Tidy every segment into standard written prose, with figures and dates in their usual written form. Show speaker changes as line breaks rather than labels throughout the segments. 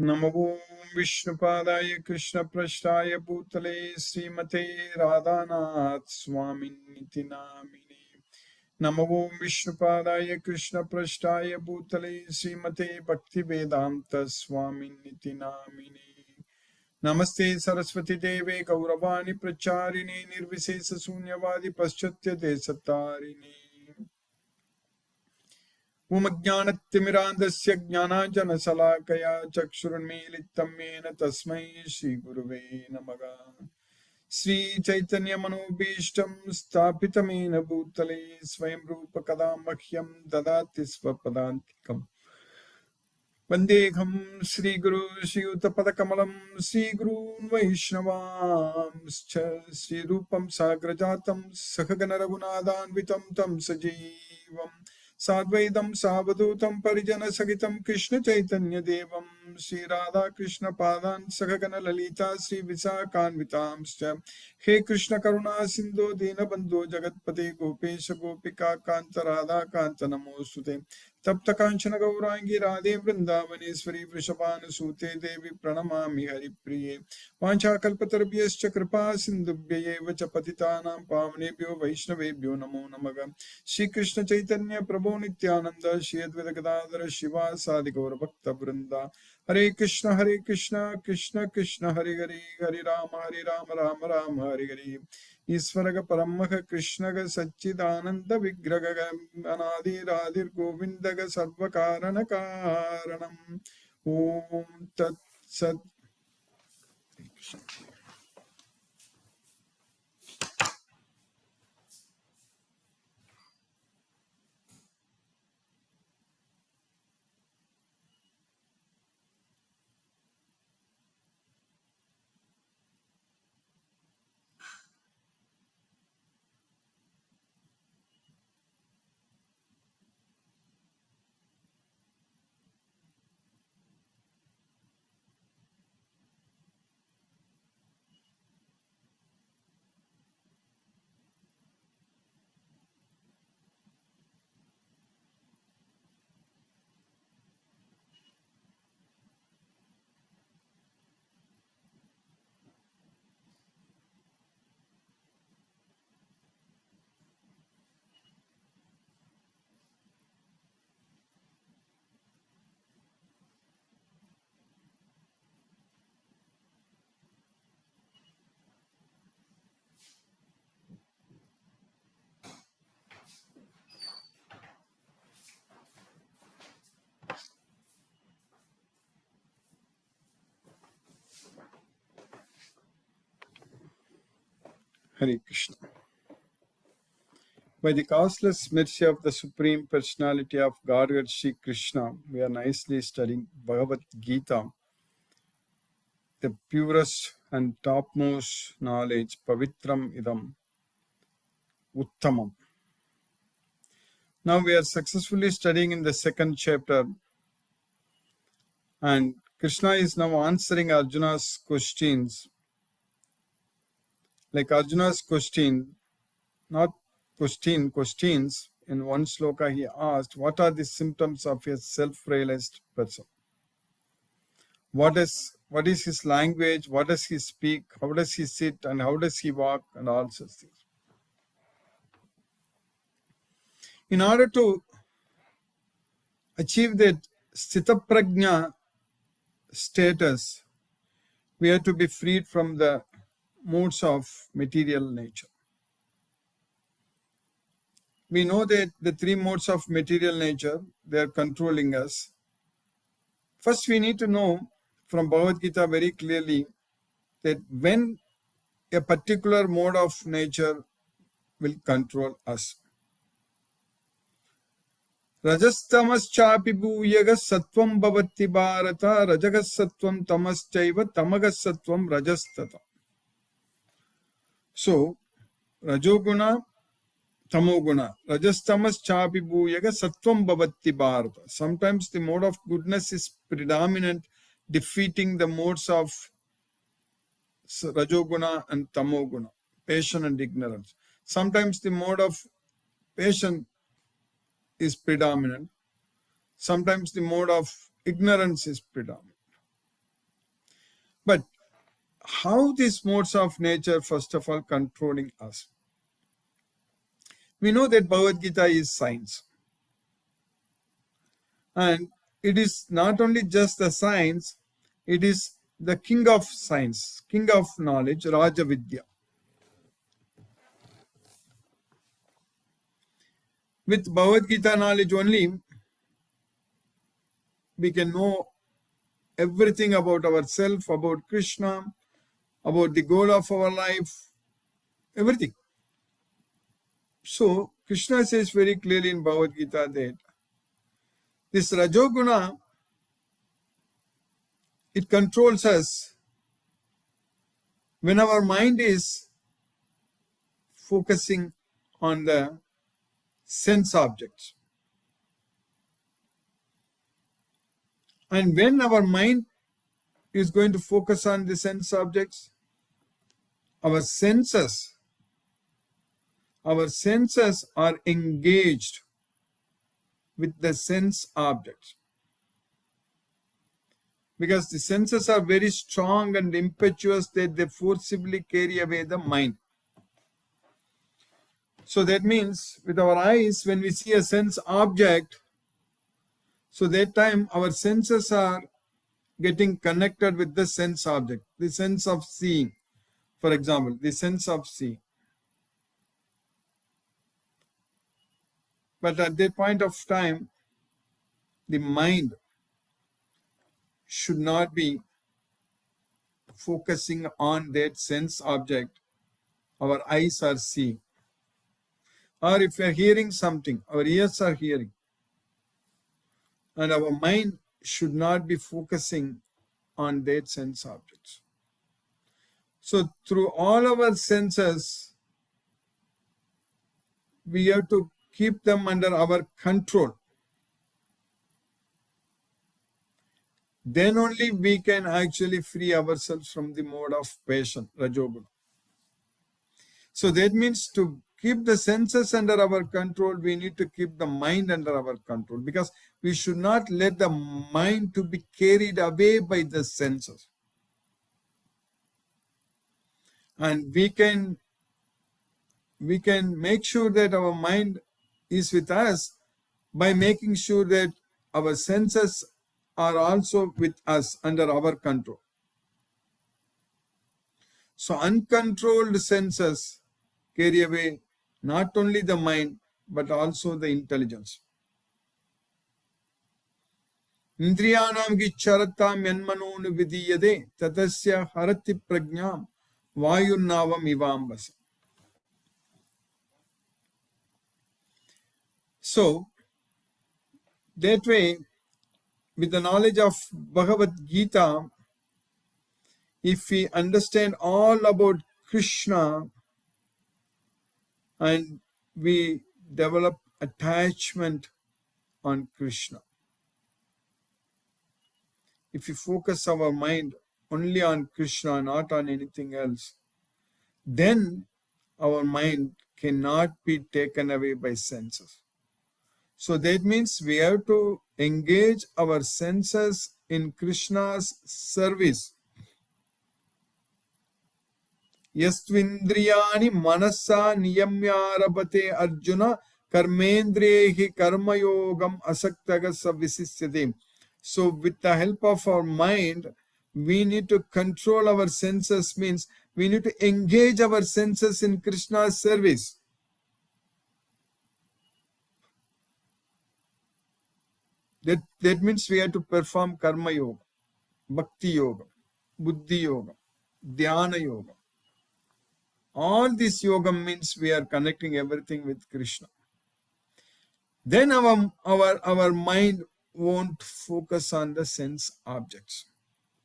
नमो विष्णुपादाय कृष्णप्रष्टाय भूतले श्रीमते राधानाथ स्वामिनिति नामिने। नमो विष्णुपादाय कृष्णप्रष्टाय भूतले श्रीमते भक्तिवेदांत स्वामिनिति नामिने। नमस्ते सरस्वती देवे गौरवाणी प्रचारिणे निर्विशेष शून्यवादी पश्चात्य देशतारिणे। उमज्ञानतिमिरान्धस्य ज्ञानाञ्जनशलाकया चक्षुरुन्मीलितं येन तस्मै श्रीगुरुवे नमः। श्रीचैतन्यमनोभीष्टं स्थापितमेन भूतले स्वयं रूप कदा मह्यं ददाति स्वपदान्तिकम्। वन्देऽहं श्रीगुरु श्रीयुतपदकमलं श्रीगुरून् वैष्णवांश्च श्रीरूपं साग्रजातं सहगणरघुनाथान्वितं तं सजीवम् साद्वैतं सावधूतं परिजनसहितं कृष्णचैतन्यदेवं श्रीराधाकृष्णपादान् सहगण ललिता श्रीविशाखान्वितांश्च। हे कृष्ण करुणा सिन्धो दीनबन्धो जगत्पते गोपेश गोपिका कान्त राधाकान्त नमोऽस्तुते। तप्त कांचन गौरांगी राधे वृंदावनेश्वरी वृषभानुसूते देवी प्रणमामि हरिप्रिये। वाञ्छाकल्पतरुभ्यश्च कृपा सिन्धुभ्यैव च पतितानां पावनेभ्यो वैष्णवेभ्यो नमो नमः। श्री कृष्ण चैतन्य प्रभु नित्यानंद श्री अद्वैत गदाधर शिवासादि गौर भक्त वृंदा। हरे कृष्ण कृष्ण कृष्ण हरे हरे हरे राम राम राम हरे हरे। ईश्वर परम कृष्ण सच्चिदानंद विग्रह अनादिरादिर गोविंद सर्व कारण कारणम। ओम तत्सत्। Hare Krishna. By the causeless mercy of the Supreme Personality of Godhead Sri Krishna, we are nicely studying Bhagavad Gita, the purest and topmost knowledge, Pavitram Idam Uttamam. Now we are successfully studying in the second chapter, and Krishna is now answering Arjuna's questions. Like Arjuna's question, not questions. In one sloka he asked, what are the symptoms of a self-realized person? What is his language? What does he speak? How does he sit? And how does he walk? And all such things. In order to achieve that Sthita Prajna status, we have to be freed from the moods of material nature. We know that the three modes of material nature, they are controlling us. First, we need to know from Bhagavad Gita very clearly that when a particular mode of nature will control us. Rajastamaschapi bhuyaga sattvam bhavati bharata rajagas sattvam tamaschaiva tamagas sattvam rajastata. So, rajoguna, tamoguna, rajastamaschapi bhuyaga sattvam bhavati bharata. Sometimes the mode of goodness is predominant, defeating the modes of rajoguna and tamoguna, passion and ignorance. Sometimes the mode of passion is predominant. Sometimes the mode of ignorance is predominant. how these modes of nature, first of all, controlling us. We know that Bhagavad Gita is science. And it is not only just the science, it is the king of science, king of knowledge, Raja Vidya. With Bhagavad Gita knowledge only, we can know everything about ourselves, about Krishna, about the goal of our life, everything. So, Krishna says very clearly in Bhagavad Gita that this Rajoguna, it controls us when our mind is focusing on the sense objects. And when our mind is going to focus on the sense objects, our senses are engaged with the sense objects. Because the senses are very strong and impetuous that they forcibly carry away the mind. So that means with our eyes, when we see a sense object, so that time our senses are getting connected with the sense object, the sense of seeing, for example, the sense of seeing. But at that point of time, the mind should not be focusing on that sense object our eyes are seeing. Or if we are hearing something, our ears are hearing. And our mind should not be focusing on that sense objects. So through all our senses, we have to keep them under our control. Then only we can actually free ourselves from the mode of passion, Rajoguna. So that means to keep the senses under our control, we need to keep the mind under our control, because we should not let the mind to be carried away by the senses. And we can make sure that our mind is with us by making sure that our senses are also with us under our control. So uncontrolled senses carry away not only the mind but also the intelligence. Indriyanam gicharatam yanmanonu vidiyade tatasya harati prajnam vayurnavam ivambasa. So that way, with the knowledge of Bhagavad Gita, if we understand all about Krishna and we develop attachment on Krishna, if we focus our mind only on Krishna, not on anything else, then our mind cannot be taken away by senses. So that means we have to engage our senses in Krishna's service. Yastvindriyani manasa niyamyarabate arjuna karmendrehi karmayogam asaktaga savisisyate. So with the help of our mind, we need to control our senses, means we need to engage our senses in Krishna's service. That means we have to perform karma yoga, bhakti yoga, buddhi yoga, dhyana yoga. All this yoga means we are connecting everything with Krishna. Then our mind won't focus on the sense objects.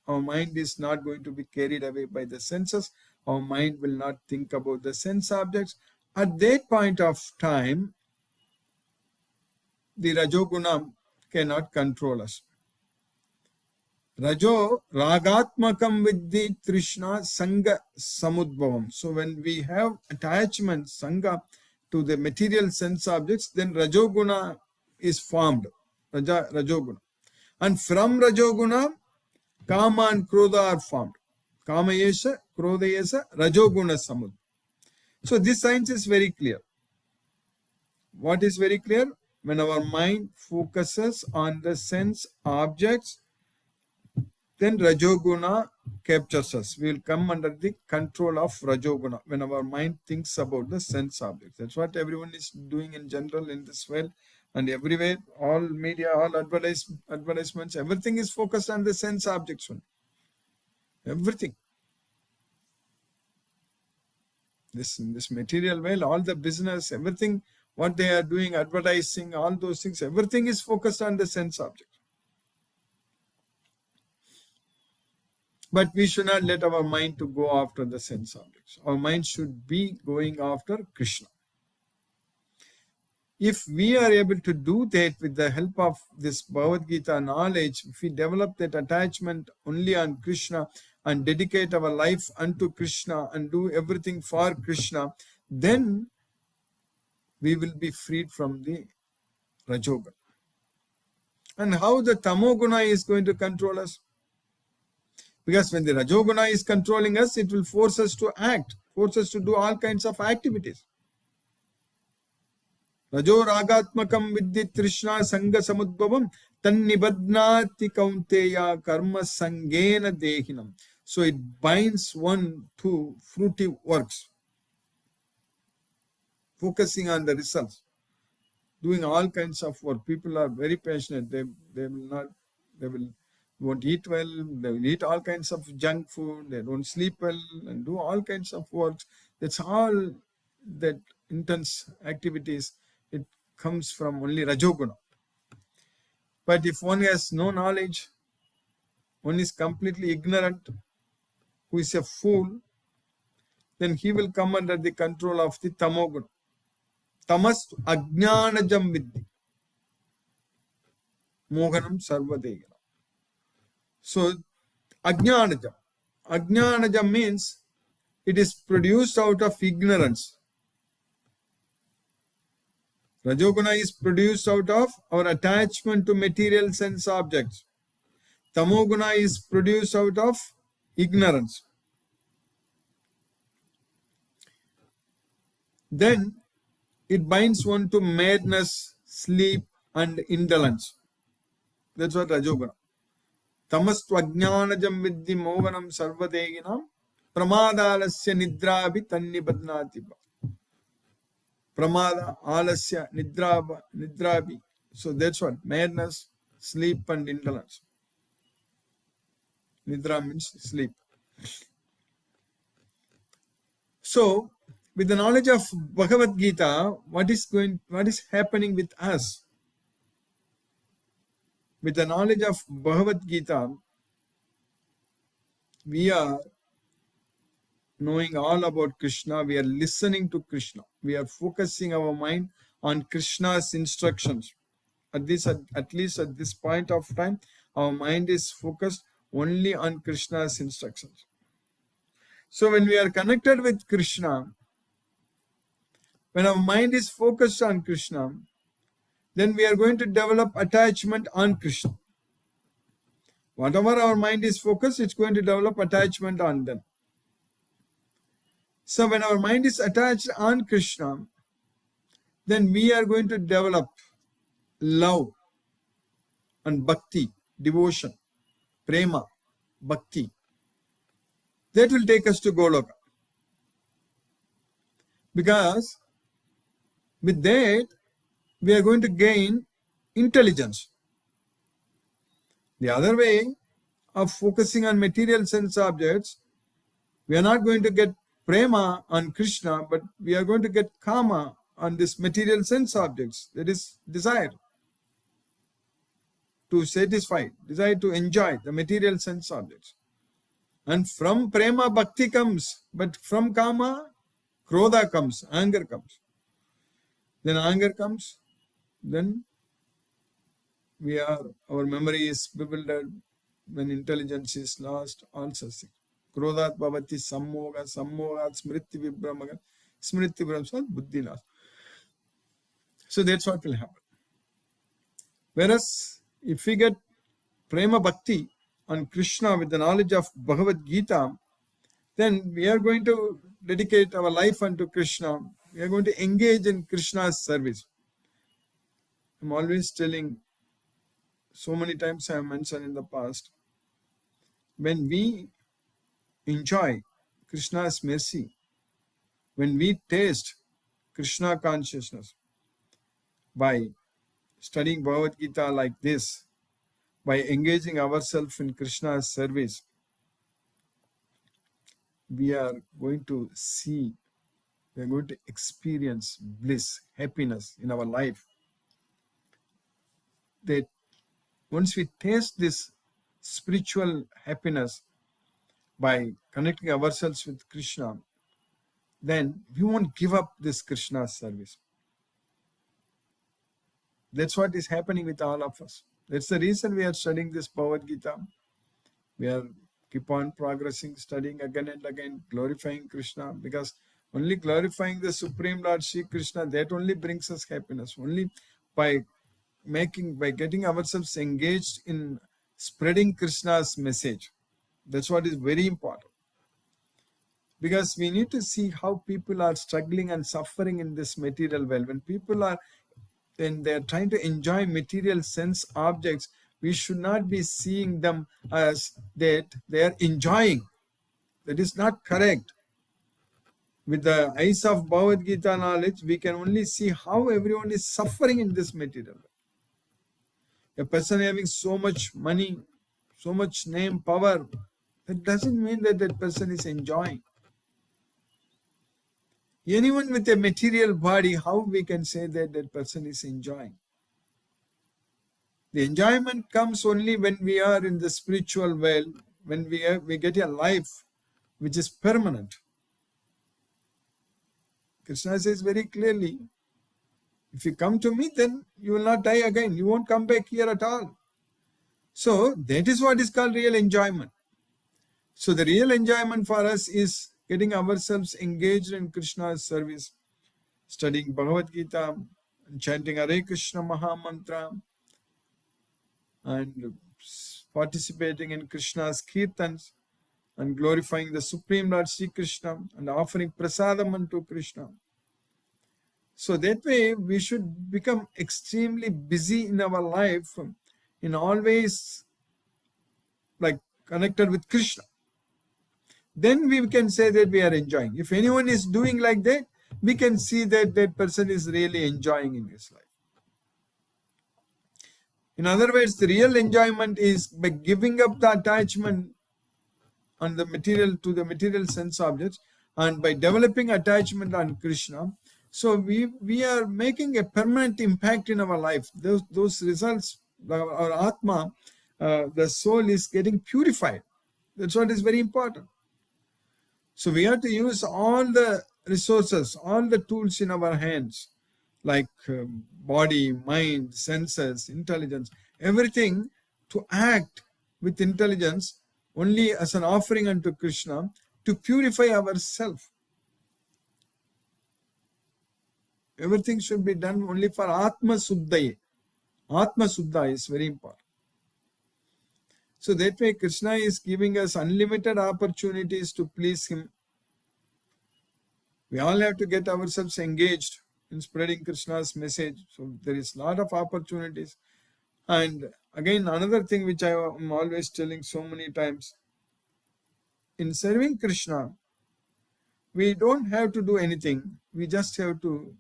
Our mind is not going to be carried away by the senses. Our mind will not think about the sense objects. At that point of time, the Rajoguna cannot control us. Rajo ragatmakam viddhi trishna sangha samudbhavam. So when we have attachment, sangha, to the material sense objects, then Rajoguna is formed. Rajoguna. And from Rajoguna, Kama and Krodha are formed. Kamayesha, Krodayesa, Rajoguna Samud. So this science is very clear. What is very clear? When our mind focuses on the sense objects, then Rajoguna captures us. We will come under the control of Rajoguna when our mind thinks about the sense objects. That's what everyone is doing in general in this world and everywhere. All media, all advertisements, everything is focused on the sense objects. Everything. In this material world, all the business, everything, what they are doing, advertising, all those things, everything is focused on the sense object. But we should not let our mind to go after the sense objects. Our mind should be going after Krishna. If we are able to do that with the help of this Bhagavad Gita knowledge, if we develop that attachment only on Krishna and dedicate our life unto Krishna and do everything for Krishna, then we will be freed from the Rajoguna. And how the Tamoguna is going to control us? Because when the Rajoguna is controlling us, it will force us to act, force us to do all kinds of activities. Rajo ragatmakam viddhi trishna sanga samudbhavam tannibadnati kaunteya karma sangena dehinam. So it binds one to fruitive works, focusing on the results, doing all kinds of work. People are very passionate. They won't eat well, they will eat all kinds of junk food, they don't sleep well and do all kinds of works. That's all that intense activities. It comes from only Rajoguna. But if one has no knowledge, one is completely ignorant, who is a fool, then he will come under the control of the Tamoguna. Tamas ajnanajam viddhi. Mohanam sarvadegana. So, ajnanajam. Ajnanajam means it is produced out of ignorance. Rajoguna is produced out of our attachment to material sense objects. Tamoguna is produced out of ignorance. Then it binds one to madness, sleep, and indolence. That's what Rajoguna. Tamastu ajnanajam viddhi moganam sarvadeginam pramadalasya nidrabhi tannibadnati. Pramada, alasya, nidrabhi. So that's what madness, sleep, and indolence. Nidra means sleep. So, with the knowledge of Bhagavad Gita, what is happening with us? With the knowledge of Bhagavad Gita, we are knowing all about Krishna, we are listening to Krishna, we are focusing our mind on Krishna's instructions. At least at this point of time, our mind is focused only on Krishna's instructions. So when we are connected with Krishna, when our mind is focused on Krishna, then we are going to develop attachment on Krishna. Whatever our mind is focused, it's going to develop attachment on them. So when our mind is attached on Krishna, then we are going to develop love and bhakti, devotion, prema, bhakti. That will take us to Goloka. Because with that, we are going to gain intelligence. The other way of focusing on material sense objects, we are not going to get prema on Krishna, but we are going to get kama on this material sense objects. That is desire to satisfy, desire to enjoy the material sense objects. And from prema bhakti comes, but from kama, krodha comes, anger comes. Then anger comes, then our memory is bewildered, when intelligence is lost, all such things. Krodhat bhavati sammoga, sammogat smriti vibhramaga, smriti vibhramaga, buddhi loss. So that's what will happen. Whereas, if we get prema bhakti on Krishna with the knowledge of Bhagavad Gita, then we are going to dedicate our life unto Krishna. We are going to engage in Krishna's service. I'm always telling, so many times I have mentioned in the past, when we enjoy Krishna's mercy, when we taste Krishna consciousness by studying Bhagavad Gita like this, by engaging ourselves in Krishna's service, we are going to see, we are going to experience bliss, happiness in our life. That once we taste this spiritual happiness by connecting ourselves with Krishna, then we won't give up this Krishna service. That's what is happening with all of us. That's the reason we are studying this Bhagavad Gita. We are keep on progressing, studying again and again, glorifying Krishna, because only glorifying the Supreme Lord Sri Krishna, that only brings us happiness. Only by getting ourselves engaged in spreading Krishna's message. That's what is very important. Because we need to see how people are struggling and suffering in this material world. When people are, when they are trying to enjoy material sense objects, we should not be seeing them as that they are enjoying. That is not correct. With the eyes of Bhagavad Gita knowledge, we can only see how everyone is suffering in this material world. A person having so much money, so much name, power, that doesn't mean that that person is enjoying. Anyone with a material body, how we can say that that person is enjoying? The enjoyment comes only when we are in the spiritual world, when we get a life which is permanent. Krishna says very clearly, if you come to me, then you will not die again. You won't come back here at all. So that is what is called real enjoyment. So the real enjoyment for us is getting ourselves engaged in Krishna's service, studying Bhagavad Gita, chanting Hare Krishna Maha Mantra, and participating in Krishna's kirtans, and glorifying the Supreme Lord Sri Krishna, and offering prasadam unto Krishna. So that way we should become extremely busy in our life, in always like connected with Krishna. Then we can say that we are enjoying. If anyone is doing like that, we can see that that person is really enjoying in his life. In other words, the real enjoyment is by giving up the attachment on the material, to the material sense objects, and by developing attachment on Krishna. So we are making a permanent impact in our life. Those results, our Atma, the soul is getting purified. That's what is very important. So we have to use all the resources, all the tools in our hands, like body, mind, senses, intelligence, everything, to act with intelligence only as an offering unto Krishna, to purify ourselves. Everything should be done only for Atma Suddhaya. Atma Suddha is very important. So that way Krishna is giving us unlimited opportunities to please him. We all have to get ourselves engaged in spreading Krishna's message. So there is a lot of opportunities. And again, another thing which I am always telling so many times, in serving Krishna, we don't have to do anything. We just have to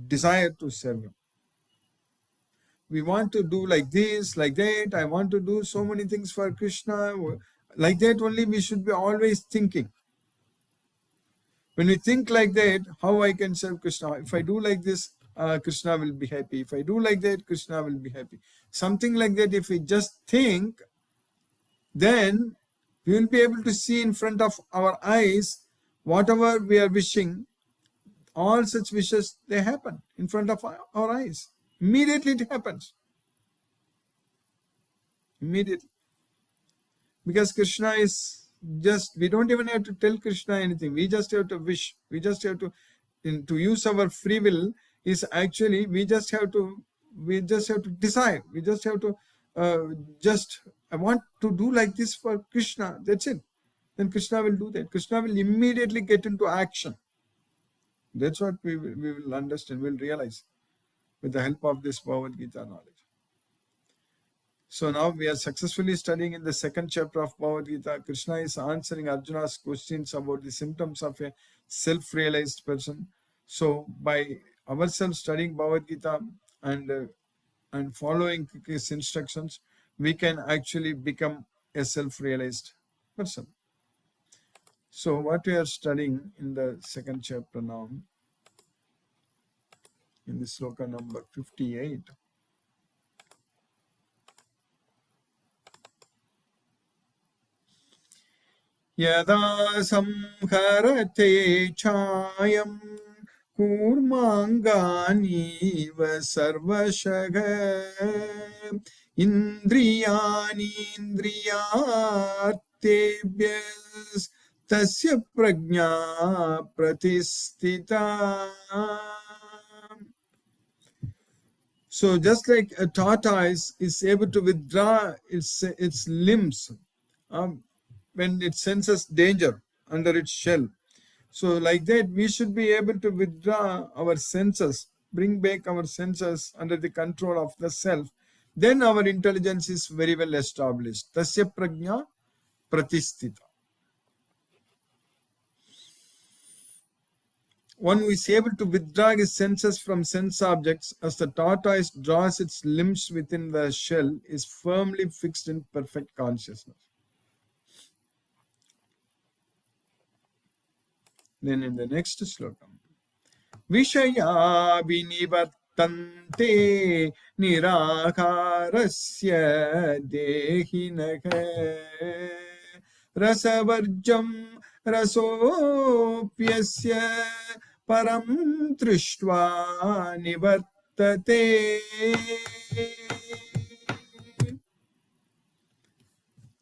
desire to serve him. We want to do like this, like that. I want to do so many things for Krishna. Like that only we should be always thinking. When we think like that, how I can serve Krishna? If I do like this, Krishna will be happy. If I do like that, Krishna will be happy. Something like that, if we just think, then we will be able to see in front of our eyes whatever we are wishing. All such wishes, they happen in front of our eyes. Immediately it happens. Immediately. Because Krishna is just, we don't even have to tell Krishna anything. We just have to wish. We just have to use our free will is actually, we just have to decide. We just have to I want to do like this for Krishna. That's it. then Krishna will do that. Krishna will immediately get into action. That's what we will understand, we'll realize with the help of this Bhagavad Gita knowledge. So now we are successfully studying in the second chapter of Bhagavad Gita. Krishna is answering Arjuna's questions about the symptoms of a self-realized person. So by ourselves studying Bhagavad Gita and following his instructions, we can actually become a self-realized person. So what we are studying in the second chapter now, in the sloka number 58. Yada samharate chayam kurmangani sarvashaga indriyani indriyartebhyas tasya prajna pratistita. So just like a tortoise is able to withdraw its limbs when it senses danger under its shell, so like that we should be able to withdraw our senses, bring back our senses under the control of the self. Then our intelligence is very well established. Tasya prajna pratistita. One who is able to withdraw his senses from sense objects as the tortoise draws its limbs within the shell is firmly fixed in perfect consciousness. Then in the next sloka, Vishaya vinivartante nirakarasya dehinaga rasavarjam rasopyasya param trishva nivartate.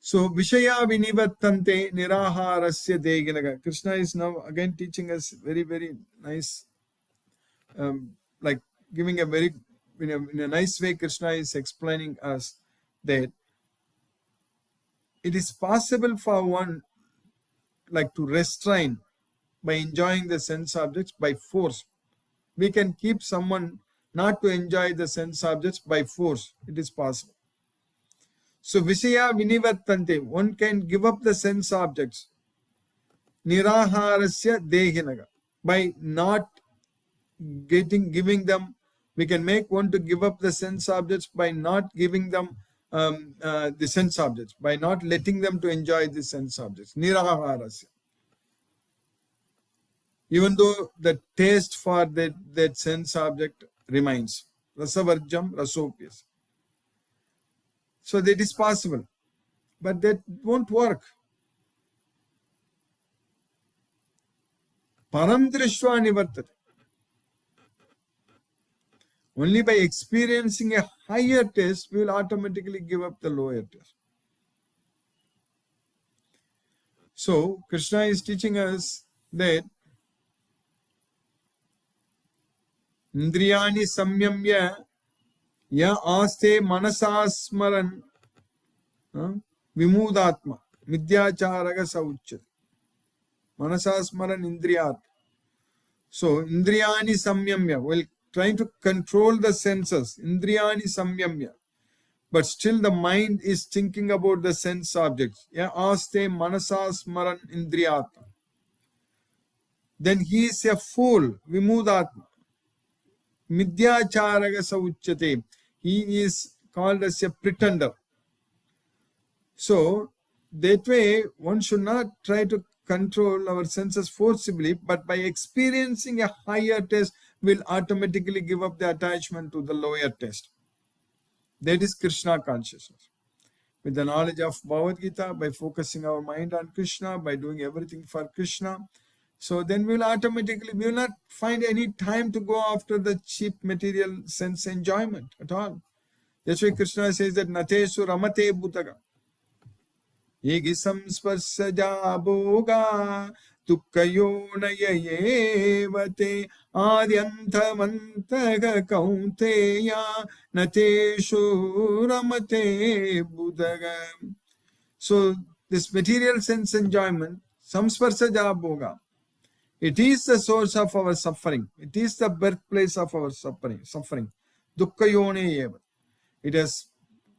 So Vishaya vinivartante niraharasya dehinaga. Krishna is now again teaching us very, very nice, like giving a very, in a nice way, Krishna is explaining us that it is possible for one like to restrain by enjoying the sense objects by force. We can keep someone not to enjoy the sense objects by force. It is possible. So Vishaya vinivartante, one can give up the sense objects. Niraharasya dehinaga, by not giving them. We can make one to give up the sense objects by not giving them the sense objects, by not letting them to enjoy the sense objects. Niraharasya. Even though the taste for that sense object remains. Rasavarjam rasopyas. So that is possible, but that won't work. Param drishva nivartate. Only by experiencing a higher taste, we will automatically give up the lower taste. So Krishna is teaching us that Indriyani samyamya ya aste manasasmaran vimudatma midyacharaga sauchyate. Manasasmaran indriyat. So indriyani samyamya, well, trying to control the senses, indriyani samyamya, but still the mind is thinking about the sense objects. Ya aste manasasmaran indriyat. Then he is a fool, vimudatma. Midyacharaga sauchyate. He is called as a pretender. So that way one should not try to control our senses forcibly, but by experiencing a higher taste, will automatically give up the attachment to the lower taste. That is Krishna consciousness. With the knowledge of Bhagavad Gita, by focusing our mind on Krishna, by doing everything for Krishna, so then we will automatically, we will not find any time to go after the cheap material sense enjoyment at all. That's why Krishna says that Natesu Ramate Bhutaga. Yegi samsparsaja bhoga tukkayo nayayevate adyanthamantaga kaunteya nateshu ramate buddhaga. So this material sense enjoyment, samsparsaja bhoga, it is the source of our suffering. It is the birthplace of our suffering. Dukkha yone eva. It has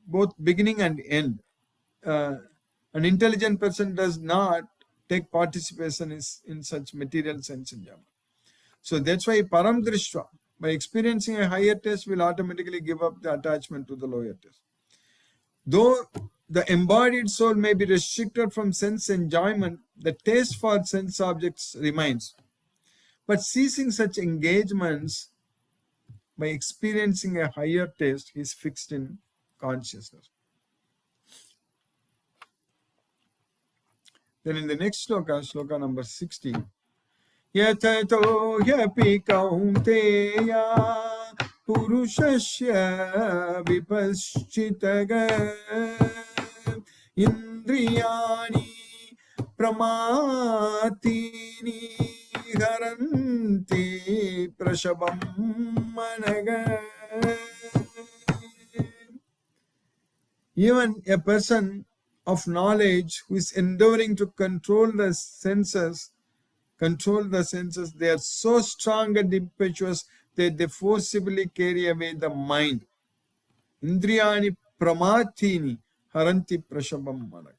both beginning and end. An intelligent person does not take participation in such material sense enjoyment. So that's why param drishva, by experiencing a higher taste, will automatically give up the attachment to the lower taste. Though the embodied soul may be restricted from sense enjoyment, the taste for sense objects remains. But ceasing such engagements by experiencing a higher taste is fixed in consciousness. Then in the next sloka number 60, Yatato hyapi kaunteya purushasya vipaschitaga indriyani pramatini haranti prashabam managa. Even a person of knowledge who is endeavoring to control the senses, they are so strong and impetuous that they forcibly carry away the mind. Indriyani pramatini haranti prashabam managa.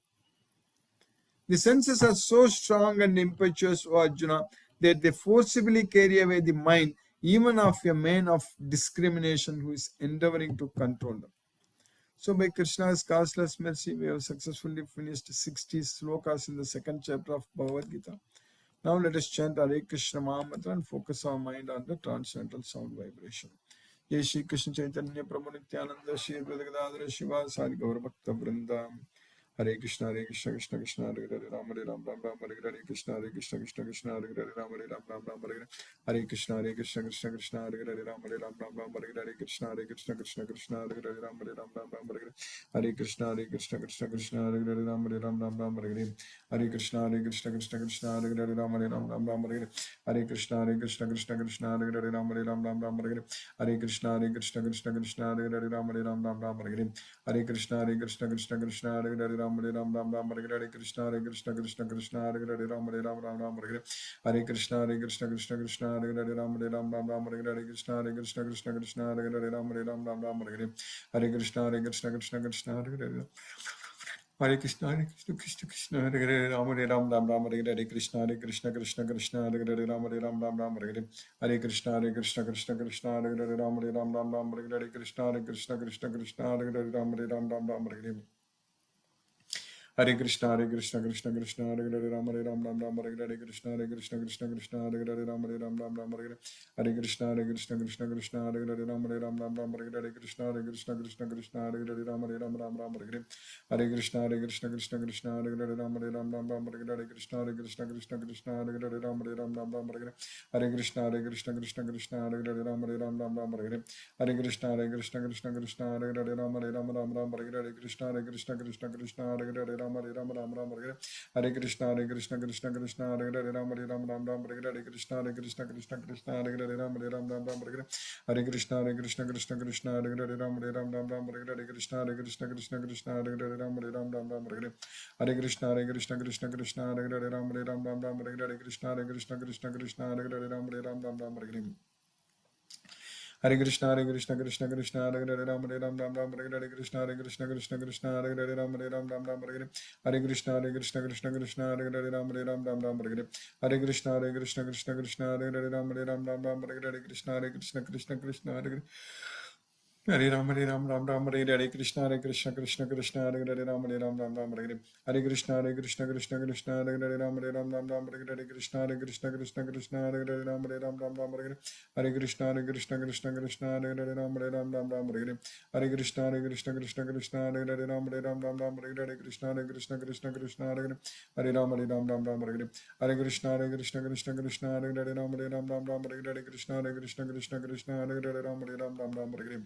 The senses are so strong and impetuous, O Arjuna, that they forcibly carry away the mind, even of a man of discrimination who is endeavoring to control them. So by Krishna's causeless mercy, we have successfully finished 60 slokas in the second chapter of Bhagavad Gita. Now let us chant Hare Krishna Mahamantra and focus our mind on the transcendental sound vibration. Jai Shri Krishna Chaitanya Prabhu Nityananda Shri Advaita Gadadhara Shiva Sari Gaur Bhakta Vrinda. Hare Krishna Krishna Krishna Hare Hare Ram Ram Hare Hare Krishna Krishna Krishna Hare Hare Ram Ram Hare Hare Krishna Krishna Krishna Hare Hare Ram Ram Hare Hare Krishna Krishna Krishna Hare Hare Ram Ram Hare Hare Krishna Krishna Krishna Hare Hare Ram Ram Hare Hare Krishna Krishna Krishna Hare Hare Ram Ram Hare Hare Krishna Krishna Krishna Hare Hare Ram Ram Hare Hare Krishna Krishna Krishna Hare Hare Ram Ram Hare Hare Krishna Krishna Krishna Hare Hare Ram Hare Hare Krishna Krishna Krishna Hare Hare Ram Hare Hare Krishna Krishna Krishna Hare Hare Ram Hare Hare Krishna Krishna Krishna Hare Hare Ram Hare Hare Krishna Krishna Krishna Hare Hare Hare Krishna Krishna Hare Hare Ram Hare Hare Krishna Krishna Krishna Hare Hare Ram Hare Hare Krishna Krishna Krishna Hare Hare Ram Hare Krishna Krishna Krishna Hare Hare Ram Hare Hare Krishna Krishna Krishna Hare Hare Ram Hare Krishna Krishna Krishna Hare Hare Ram Hare Krishna Krishna Krishna Hare Hare Ram Hare Krishna Krishna Krishna Hare Hare Ram Hare Krishna Krishna Krishna Hare Hare Ram Hare Krishna Krishna Krishna Hare Hare Ram Hare Krishna Krishna Krishna Hare Hare Ram Hare Krishna Krishna Krishna Hare Hare Ram Hare Krishna Krishna Krishna Hare Hare Ram Hare Krishna Krishna Krishna Hare Hare Ram Hare Krishna Krishna Krishna Hare Hare Ram Hare Krishna Krishna Krishna Hare Hare Ram Hare Krishna Krishna Krishna Hare Hare Ram Hare Krishna Krishna Krishna Hare Hare Ram Hare Krishna Krishna Krishna Hare Hare Ram Hare Krishna Krishna Krishna Hare Hare Ram Hare Krishna Krishna Krishna Hare Hare Ram Hare Krishna Krishna Krishna Hare Hare Ram Hare Krishna Krishna Krishna Hare Hare Ram Hare Krishna Krishna Hare Hare Hare Ram Hare Krishna Krishna Hare Hare Ram Hare Krishna Krishna Krishna Hare Hare Ram Hare Krishna Krishna Hare Hare Ram Hare Krishna Krishna Hare Hare Ram Hare Krishna Krishna Hare Hare Ram Hare Krishna Krishna Hare Hare Ram Hare Krishna Krishna Hare Hare Ram Hare Krishna Krishna Hare Hare Ram Hare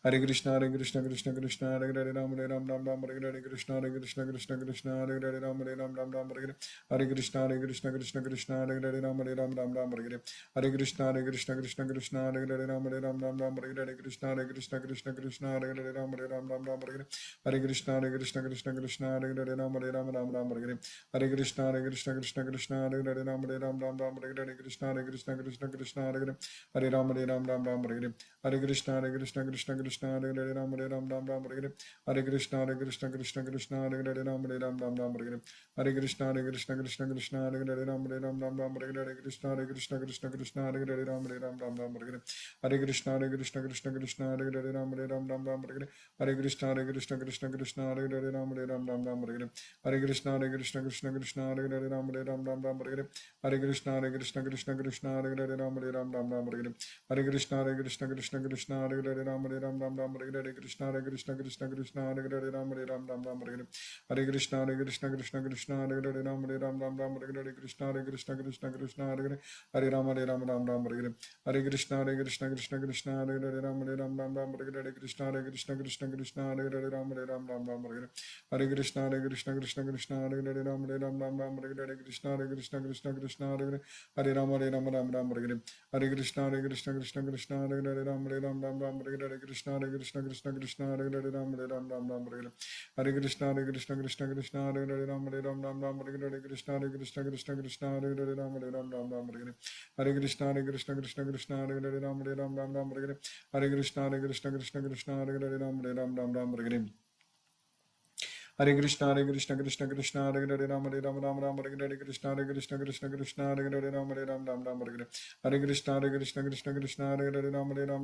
Hare Krishna, Hare Krishna, Krishna Krishna, Hare Hare, Ram Ram Ram Ram, Hare Krishna, Hare Krishna, Krishna Krishna, Hare Hare, Ram Ram Ram Ram, Hare Krishna, Hare Krishna, Krishna Krishna, Hare Hare, Ram Ram Ram Ram, Hare Krishna, Hare Krishna, Krishna Krishna, Hare Hare, Ram Ram Ram Ram, Hare Krishna, Hare Krishna, Krishna Krishna, Hare Hare, Ram Ram Ram Ram, Hare Krishna, Hare Krishna, Krishna Krishna, Hare Hare, Ram Ram Ram, Hare Krishna, Hare Krishna, Krishna Krishna, Hare Hare, Ram Ram, Hare Krishna, Hare Krishna, Krishna Krishna, Hare Hare, Ram Ram, Hare Krishna, Hare Krishna, Krishna Krishna, Hare Hare, Ram Ram, Hare Krishna, Hare Krishna, Krishna Krishna, Hare Hare, Ram Ram, Hare Krishna, Hare Krishna, Krishna Krishna, Hare Hare, Ram Ram, Hare Krishna, Hare Krishna, Krishna Krishna, Hare Hare, Ram Ram, Hare Krishna, Hare Krishna, Krishna Krishna, Hare Hare, Ram Ram, Hare Krishna, Hare Krishna, Krishna Krishna, Hare Hare, Ram Ram, Hare Krishna, Hare Krishna, Krishna Krishna, Hare Hare, Ram Ram, Hare Krishna, Hare Krishna, Krishna Krishna, Hare Hare, Ram Ram, Hare Krishna, Hare Krishna, Krishna Krishna, Hare Hare, Ram Ram, Hare Krishna, Hare Krishna, Krishna Krishna, Hare Hare, Ram Ram, Hare Krishna, Hare Krishna, Krishna Krishna, Hare Hare, Ram Ram, Hare Krishna, Hare Krishna, Krishna Krishna, Hare Hare, Hare Ram, Hare Krishna, Hare Krishna, Krishna Krishna, Hare Hare, Ram Ram, Hare Krishna, Hare Krishna, Krishna Krishna, Hare Hare, Ram Ram, Hare Krishna, Hare Krishna, Krishna Krishna, Hare Hare, Ram Hare Krishna, Hare Krishna, Krishna Krishna, Hare Hare, Hare Ram, Hare Krishna, Hare Krishna, Krishna Krishna, Hare Hare, Ram Hare Krishna, Hare Krishna, Krishna Krishna, Hare Hare, Ram Hare Krishna, Hare Krishna, Krishna Krishna, Hare Hare, Ram Hare Krishna, Hare Krishna, Krishna Krishna, Hare Hare, Ram Hare Krishna, Hare Krishna, Krishna Krishna, Hare Hare, Ram Hare Krishna, Hare Krishna, Krishna Krishna, Hare Hare, Ram Hare Krishna, Hare Krishna, Krishna Krishna, Hare Hare, Ram Hare Krishna, Hare Krishna, Krishna Krishna, Hare Hare, Ram Hare Krishna, Hare Krishna, Krishna Krishna, Hare Hare, Ram Hare Krishna, Hare Krishna, Krishna Krishna, Hare Hare, Ram Hare Krishna, Hare Krishna, Krishna Krishna, Hare Hare, Ram Hare Krishna, Hare Krishna, Krishna Krishna, Hare Hare, Ram Hare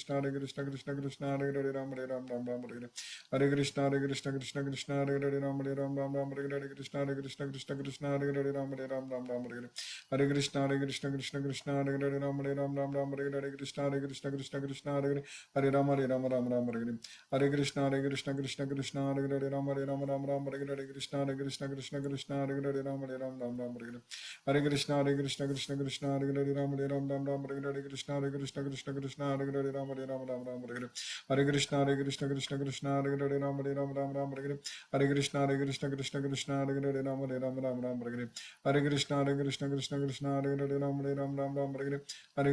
Krishna, Hare Krishna, Krishna Krishna, Hare Hare, Ram Hare Krishna, Hare Krishna, Krishna Krishna, Hare Hare, Hare Ram, Hare Krishna, Hare Krishna, Krishna Krishna, Hare Hare, Ram Hare Krishna, Hare Krishna, Krishna Krishna, Hare Hare, Ram Hare Krishna, Hare Krishna, Krishna Krishna, Hare Hare, Ram Hare Krishna, Hare Krishna, Krishna Krishna, Hare Hare, Ram Hare Krishna, Hare Krishna, Krishna Krishna, Hare Hare, Ram Hare Krishna, Hare Krishna, Krishna Krishna, Hare Hare, Ram Hare Krishna, Hare Krishna, Krishna Krishna, Hare Hare, Ram Hare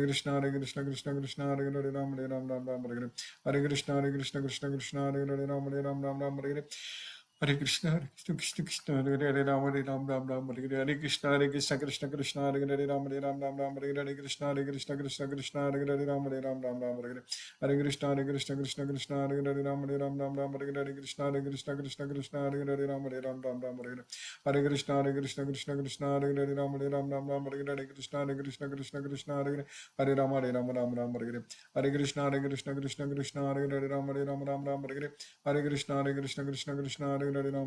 Krishna, Hare Krishna, Krishna Krishna, Hare Hare, Ram Hare Krishna, Hare Krishna, Krishna Krishna, Hare Hare, Ram Hare Krishna, Hare Krishna, Krishna Krishna, Hare Hare, Hare Krishna, Hare Krishna, Krishna Krishna, Hare Hare, Hare Krishna, Hare Krishna, Krishna Krishna, Hare Hare, Hare Krishna, Hare Krishna, Krishna Krishna, Hare Hare, Hare Krishna, Hare Krishna, Krishna Krishna, Hare Hare, Hare Krishna, Hare Krishna, Krishna Krishna, Hare Hare, Hare Krishna, Hare Krishna, Krishna Krishna, Hare Hare, Hare Hare Krishna, Hare Krishna, Krishna Krishna, Hare Hare, Hare Krishna, Hare Krishna, Krishna Krishna, Hare Hare, Hare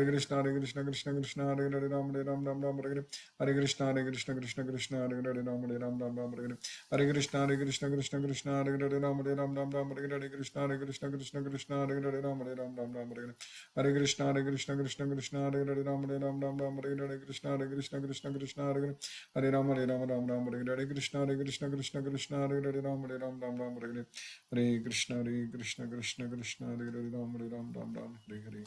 Krishna, Hare Krishna, Krishna Krishna, Hare Hare, Hare Krishna, Hare Krishna, Krishna Krishna, Hare Hare, Hare Krishna, Hare Krishna, Krishna Krishna, Hare Hare, Hare Krishna, Hare Krishna, Krishna Krishna, Hare Hare, Hare Krishna, Hare Krishna, Krishna Krishna, Hare Hare, Hare Krishna, Hare Krishna, Krishna Krishna, Hare Hare, Hare Krishna, Hare Krishna, Krishna Krishna, Hare Hare, Hare Krishna, Hare Krishna, Krishna Krishna, Hare Hare, Hare Hare.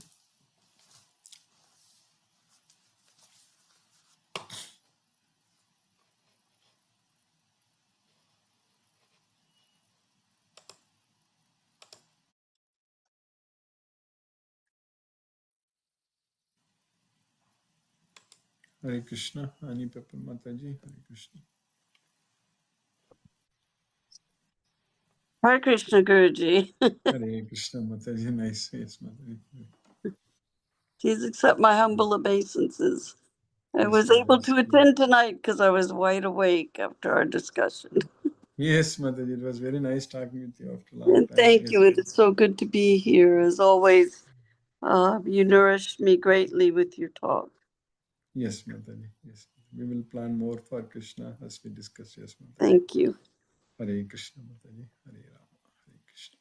Hare Krishna, Ani Pepper Mataji, Hare Krishna.
Hare Krishna, Guruji.
Hare Krishna Mataji, nice, yes, Mataji.
Please accept my humble obeisances. I
Yes,
was
Mataji.
able to attend tonight because I was wide awake after our discussion.
Yes, Mataji, it was very nice talking with you after a long
And
time.
thank
Yes.
you. It is so good to be here. As always, you nourished me greatly with your talk.
Yes, Mataji. Yes. We will plan more for Krishna as we discuss. Yes, Mataji.
Thank you.
Hare Krishna, Mataji. Hare Rama. Hare Krishna.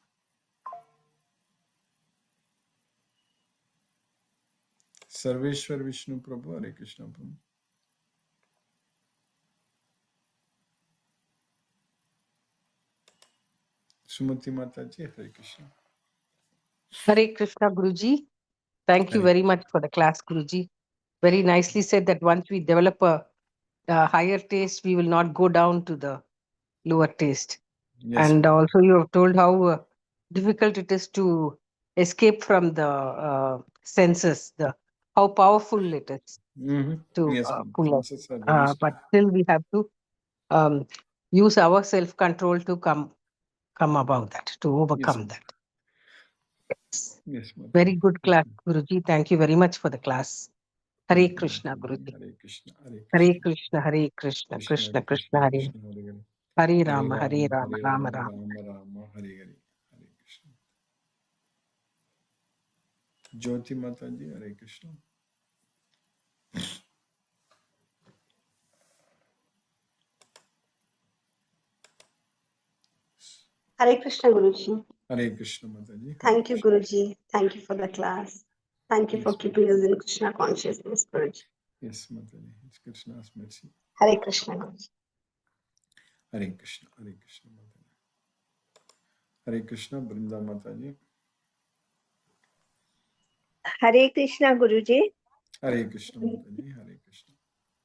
Sarveshwar Vishnu Prabhu, Hare Krishna Prabhu. Sumati Mataji, Hare Krishna.
Hare Krishna, Guruji. Thank you
Hare
very much for the class, Guruji. Very nicely said that once we develop a higher taste, we will not go down to the lower taste.
Yes,
And
ma'am.
also, you have told how difficult it is to escape from the senses, how powerful it is to
Yes, ma'am.
pull us.
Senses are very
But
strong.
still, we have to use our self-control to come above that, to
Yes,
overcome
ma'am.
that.
Yes, ma'am.
Very good
Yes,
class,
ma'am.
Guruji. Thank you very much for the class. Hare
Thank you,
Krishna,
Mataji.
Guruji.
Hare Krishna. Hare
Hare
Krishna.
Krishna, Hare Krishna,
Krishna
Krishna Krishna,
Krishna
Hare
Krishna Hare Hare.
Hare
Hare
Rama, Hare
Rama,
Rama,
Hare
Rama
Rama,
Rama.
Rama Rama, Hare Hare. Hare Krishna. Jyoti Mataji, Hare Krishna.
Hare Krishna, Guruji.
Hare Krishna Mataji. Hare
Thank you,
Krishna.
Guruji. Thank you for the class. Thank you for
Yes, ma'am.
keeping us in Krishna consciousness, Guruji.
Yes, Mataji. It's Krishna's mercy.
Hare Krishna, Guruji.
Hare Krishna. Hare Krishna Mataji. Hare Krishna, Brinda Mataji.
Hare Krishna, Guruji.
Hare Krishna Mataji. Hare Krishna.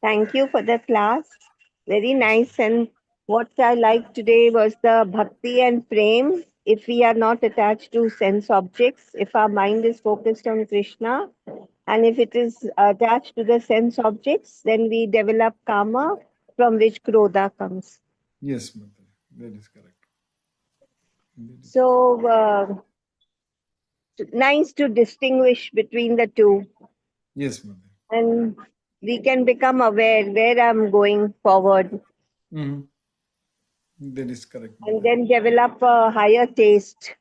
Thank you for the class. Very nice. And what I liked today was the bhakti and prem. If we are not attached to sense objects, if our mind is focused on Krishna, and if it is attached to the sense objects, then we develop karma from which krodha comes.
Yes, Mataji. That is correct. That is
So, nice to distinguish between the two.
Yes, Mataji.
And we can become aware where I'm going forward
That is correct,
and
Mataji.
then develop a higher taste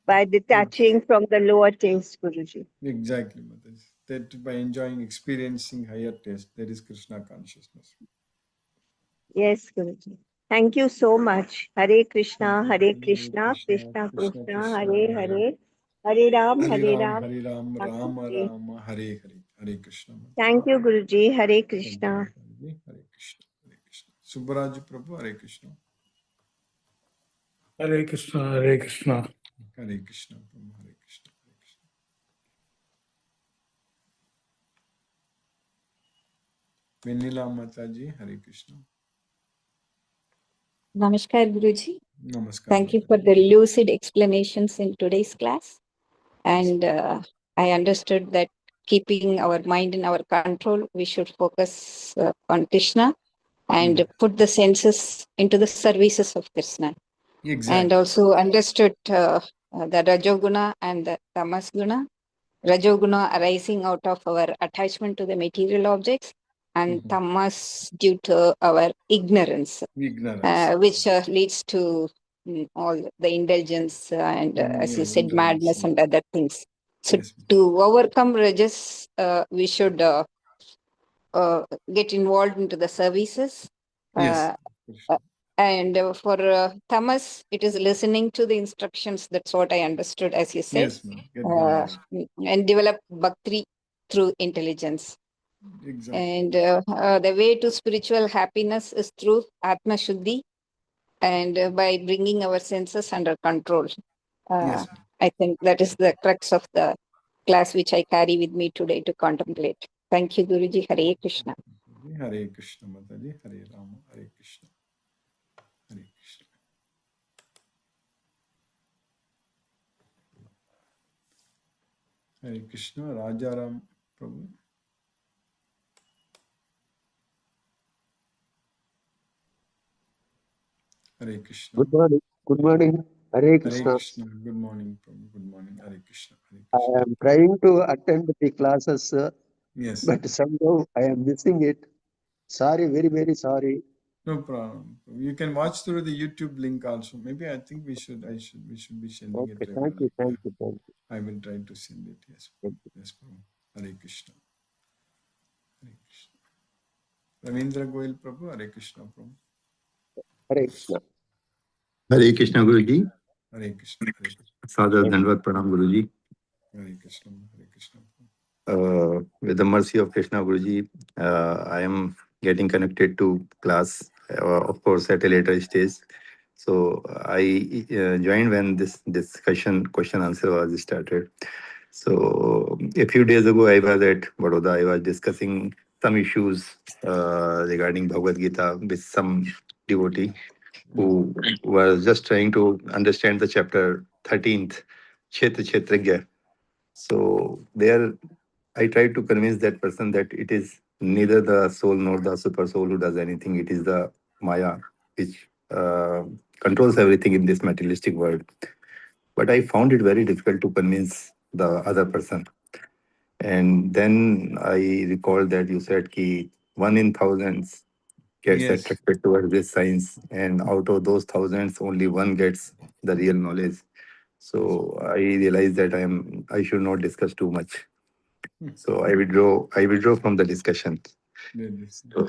by detaching from the lower taste, Guruji.
Exactly, Mataji. That by enjoying, experiencing higher taste, that is Krishna consciousness.
Yes, Guruji. Thank you so much. Hare Krishna,
Thank
Hare
you.
Krishna, Krishna
Krishna
Krishna,
Krishna,
Hare Hare, Hare Ram,
Hare
Hare
Ram,
Ram.
Hare Ram, Rama
Hare.
Rama, Hare Hare, Hare Krishna. Mataji.
Thank you, Guruji. Hare
Thank you,
Krishna.
Mataji. Hare Krishna, Hare Krishna. Subbaraj Prabhu, Hare Krishna.
Hare Krishna, Hare Krishna.
Hare Krishna, Prabhu, Hare Krishna, Hare Krishna. Venila Mataji, Hare Krishna.
Namaskar, Guruji.
Namaskar.
Thank you
Mataji.
for the lucid explanations in today's class.
Yes.
And I understood that keeping our mind in our control, we should focus on Krishna and put the senses into the services of Krishna.
Exactly.
And also understood the Rajoguna and the Tamasguna. Rajoguna arising out of our attachment to the material objects, and Tamas due to our ignorance.
Ignorance.
Which leads to all the indulgence and, as you said, madness and other things. So,
Yes.
to overcome rajas, we should get involved into the services.
Yes.
And for tamas, it is listening to the instructions. That's what I understood, as you said.
Yes, ma'am. Get the knowledge.
And develop bhakti through intelligence.
Exactly.
And the way to spiritual happiness is through Atma Shuddhi and by bringing our senses under control.
Yes, ma'am.
I think that is the crux of the class which I carry with me today to contemplate. Thank you, Guruji. Hare Krishna.
Hare Krishna, Mataji. Hare Rama, Hare Krishna. Hare Krishna. Hare Krishna, Rajaram Prabhu. Hare Krishna.
Good morning. Good morning. Hare
Hare
Krishna.
Krishna. Good morning, Prabhu. Good morning. Hare Krishna. Hare
I
Krishna.
am trying to attend the classes,
Yes.
but somehow I am missing it. Sorry, very, very sorry.
No problem. You can watch through the YouTube link also. Maybe I think we should be sending it
Okay,
regularly.
thank you, thank you, thank you.
I will try to send it. Yes.
Thank you.
Yes, Prabhu. Hare Krishna. Hare Krishna. Ravindra Goyal Prabhu. Hare Krishna Prabhu.
Hare Krishna.
Hare Krishna Guruji.
Hare Krishna. Hare Krishna.
Sadhu
Thank you.
Dhanvat Pranam Guruji.
Hare Krishna. Hare Krishna.
With the mercy of Krishna Guruji, I am getting connected to class, of course, at a later stage. So I joined when this question answer was started. So a few days ago, I was at Baroda. I was discussing some issues regarding Bhagavad Gita with some devotee who was just trying to understand the chapter 13th, Kshetra Kshetrajya. So there, I tried to convince that person that it is neither the soul nor the super soul who does anything. It is the Maya which controls everything in this materialistic world. But I found it very difficult to convince the other person. And then I recalled that you said ki one in thousands gets
Yes.
attracted towards this science, and out of those thousands, only one gets the real knowledge. So I realized that I should not discuss too much. So I withdraw from the discussion. So,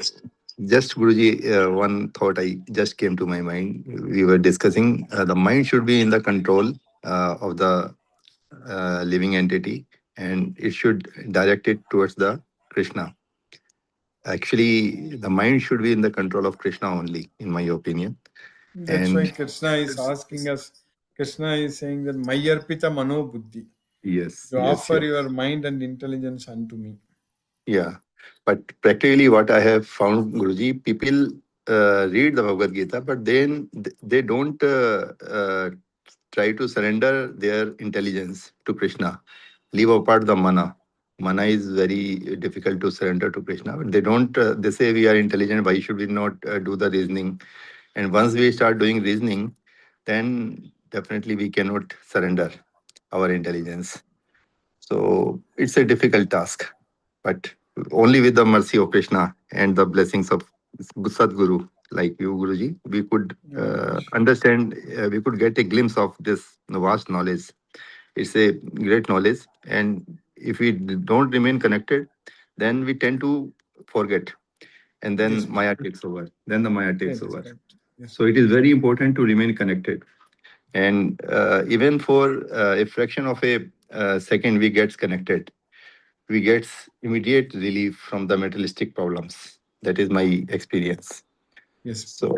just Guruji, one thought I just came to my mind. We were discussing the mind should be in the control of the living entity, and it should direct it towards the Krishna. Actually, the mind should be in the control of Krishna only, in my opinion.
That's why
And
Krishna is asking us. Krishna is saying that Mayarpita Mano Buddhi.
yes,
You
yes,
offer
yes.
your mind and intelligence unto me.
Yeah, but practically what I have found, Guruji, people read the Bhagavad Gita, but then they don't try to surrender their intelligence to Krishna. Leave apart the mana. Mana is very difficult to surrender to Krishna. But they don't. They say we are intelligent. Why should we not do the reasoning? And once we start doing reasoning, then definitely we cannot surrender our intelligence. So it's a difficult task, but only with the mercy of Krishna and the blessings of Sadguru, like you, Guruji, we could understand, we could get a glimpse of this vast knowledge. It's a great knowledge. And if we don't remain connected, then we tend to forget. And then
Yes.
Maya takes over. Then the Maya takes
That is
over.
correct. Yes.
So it is very important to remain connected. And even for a fraction of a second, we get connected. We get immediate relief from the materialistic problems. That is my experience.
Yes.
So,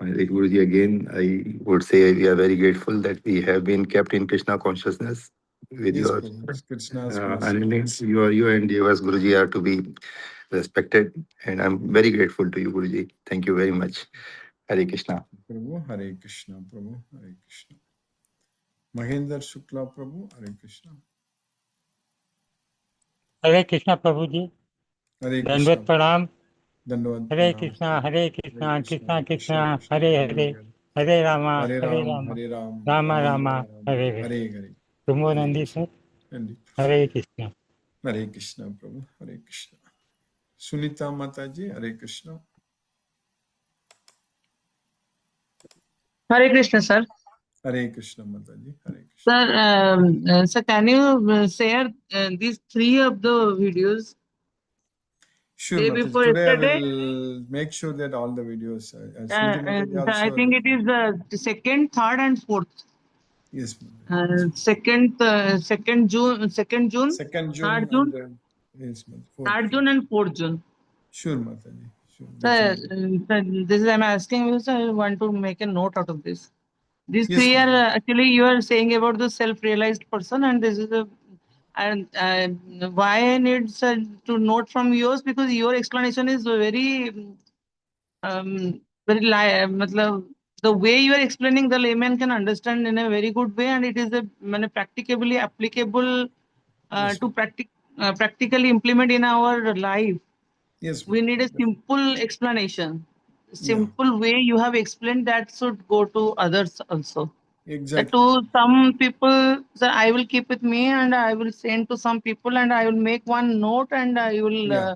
Guruji, again, I would say we are very grateful that we have been kept in Krishna consciousness with
Yes,
your
Prabhu. Krishna's mercy.
earnings. You and yours, Guruji, are to be respected. And I'm very grateful to you, Guruji. Thank you very much. Hare Krishna.
Prabhu, Hare Krishna, Prabhu, Hare Krishna. Mahendra Shukla, Prabhu, Hare Krishna.
Hare Krishna Prabhu ji,
Hare Krishna.
दंडवत प्रणाम।
Dandavad
Hare
Pranam.
Krishna Krishna Krishna
Krishna,
Hare Hare, Hare Rama
Hare
Hare
Ram,
Rama,
Hare Ram,
Rama
Ram
Rama
Ram,
Hare Hare.
Hare Hare.
तुमो
Hare
Nandi
Krishna.
Sir,
Nandi.
Hare Krishna.
Hare Krishna, Prabhu, Hare Krishna. Sunita Mataji, Hare Krishna.
Hare Krishna, sir.
Hare Krishna, Mataji, Hare Krishna.
Sir, sir, can you share these three of the videos?
Sure,
Day
Mataji.
before
Today I
yesterday?
will make sure that all the videos. Smriti Mataji
Sir, I
also.
think it is the second, third, and fourth.
Yes, Mataji.
Second June,
2nd June,
3rd June,
and yes, Mataji.
3rd June, and 4th June.
Sure, Mataji. Sure.
Sir,
Definitely.
sir, this is I'm asking you, sir. I want to make a note out of this. These
Yes,
three are
Mataji.
actually you are saying about the self-realized person, and this is a and why I need to note from yours, because your explanation is very very matlab, the way you are explaining, the layman can understand in a very good way, and it is a practicably applicable
Yes,
to practically implement in our life.
yes,
We need a
Mataji.
simple explanation.
Yeah,
Simple way you have explained that should go to others also.
exactly.
To some people, so I will keep with me and I will send to some people and I will make one note and I will
Yeah,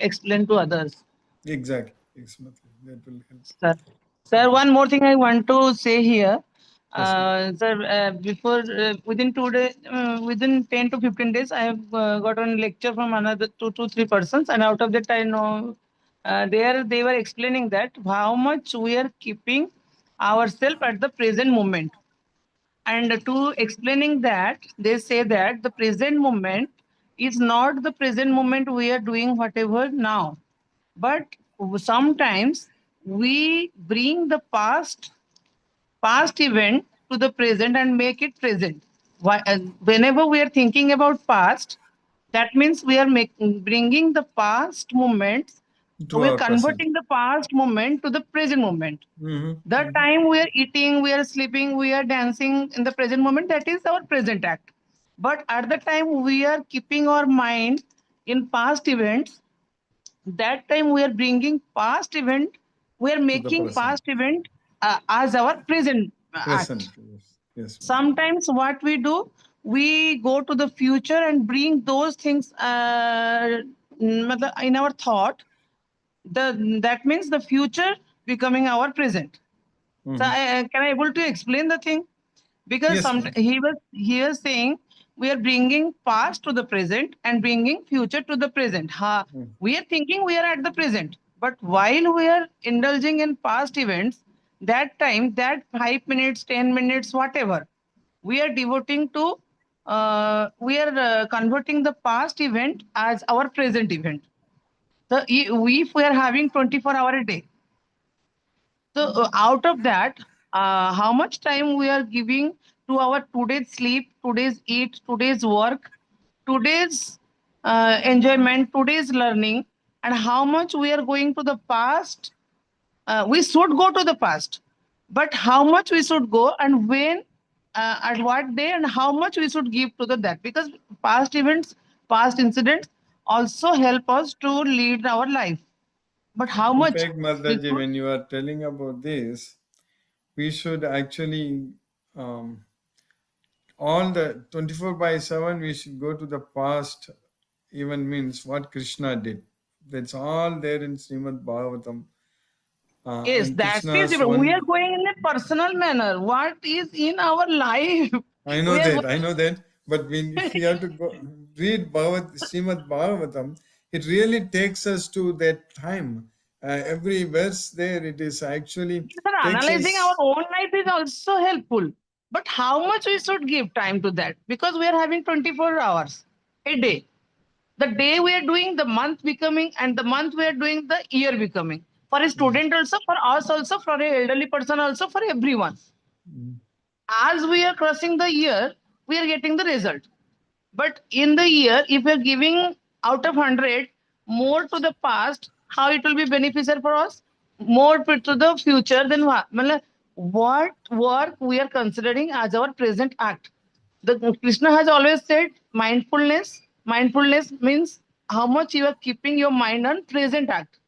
explain to others.
exactly. Yes, Mataji. That will help.
Sir, sir, one more thing I want to say here.
Yes,
Sir, before within 2 days, within 10 to 15 days, I have got a lecture from another 2 to 3 persons, and out of that, I know they were explaining that how much we are keeping ourselves at the present moment. And to explaining that, they say that the present moment is not the present moment we are doing whatever now, but sometimes we bring the past event to the present and make it present. Whenever we are thinking about past, that means we are bringing the past moments,
To
we are
our present.
converting the past moment to the present moment. The time we are eating, we are sleeping, we are dancing in the present moment, that is our present act. But at the time we are keeping our mind in past events, that time we are bringing past event, we are
To the
making
present.
past event as our present
Present.
act.
Yes.
Sometimes what we do, we go to the future and bring those things in our thought. That means the future becoming our present. So can I able to explain the thing? Because
Yes.
he was saying we are bringing past to the present and bringing future to the present. We are thinking we are at the present, but while we are indulging in past events, that time, that 5 minutes, 10 minutes, whatever, we are devoting to, we are converting the past event as our present event. So if we are having 24-hour a day, so out of that, how much time we are giving to our today's sleep, today's eat, today's work, today's enjoyment, today's learning, and how much we are going to the past. We should go to the past, but how much we should go and when, at what day, and how much we should give to that, because past events, past incidents also help us to lead our life. But how
In
much
fact,
we
Mataji,
should,
when you are telling about this, we should actually all the 24/7 we should go to the past, even means what Krishna did. That's all there in Srimad Bhagavatam.
yes,
And
that is
Krishna's
different. We are
one,
going in a personal manner. What is in our life?
I know
We are
that, but if we have to go read Srimad Bhagavatam, it really takes us to that time. Every verse there, it is actually
sir,
takes
analyzing our
us.
own life is also helpful. But how much we should give time to that? Because we are having 24 hours a day. The day we are doing, the month becoming, and the month we are doing, the year becoming. For a student also, for us also, for an elderly person also, for everyone. As we are crossing the year, we are getting the result. But in the year, if we are giving out of 100 more to the past, how it will be beneficial for us? More to the future, then what? What work we are considering as our present act? The Krishna has always said mindfulness. Mindfulness means how much you are keeping your mind on present act.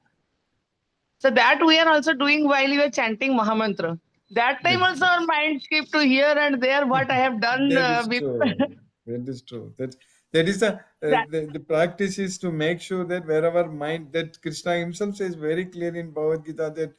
So that we are also doing while you are chanting Mahamantra. That time also our mind keep to here and there what I have done.
That is true. That is true. That is
That,
the practice is to make sure that wherever mind, that Krishna himself says very clear in Bhagavad Gita that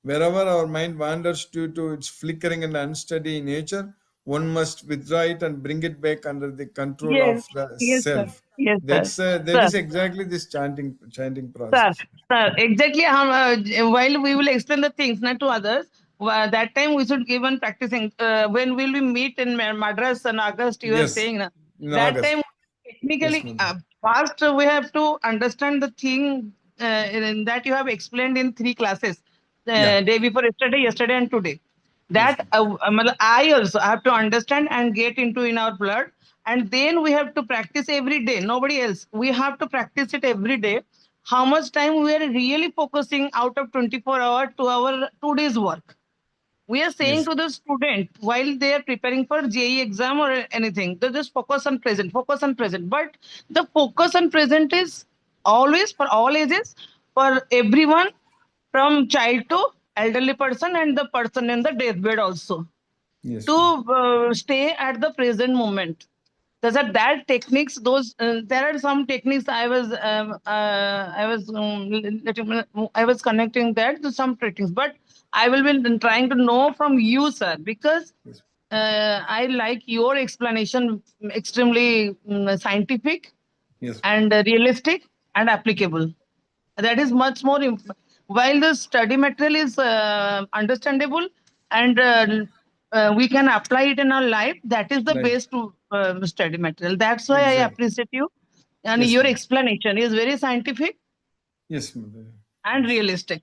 wherever our mind wanders due to its flickering and unsteady nature, one must withdraw it and bring it back under the control
yes,
of the
yes, sir.
self.
Yes, sir.
That
Sir,
is exactly this chanting
sir,
process.
sir. Exactly. While we will explain the things not to others, that time we should give on practicing. When will we meet in Madras in August? You are
Yes,
saying
in
that
August.
time
Yes,
technically
ma'am.
first we have to understand the thing in that you have explained in 3 classes.
Yeah.
Day before yesterday, and today.
Yes,
That I also have to understand and get into in our blood, and then we have to practice every day. Nobody else. We have to practice it every day. How much time we are really focusing out of 24 hours to our today's work? We are saying
yes,
to the student while they are preparing for JE exam or anything, they just focus on present, focus on present. But the focus on present is always for all ages, for everyone, from child to elderly person and the person in the deathbed also,
yes,
to
ma'am.
stay at the present moment. Those are that techniques. Those there are some techniques. I was connecting that to some techniques, but I will be trying to know from you, sir, because
Yes.
I like your explanation, extremely scientific
Yes.
and realistic and applicable. That is much more while the study material is understandable and we can apply it in our life, that is the
Right.
base to study material. That's why I
Exactly.
appreciate you, and
Yes,
your
ma'am.
explanation is very scientific
Yes, ma'am.
and
Yes.
realistic.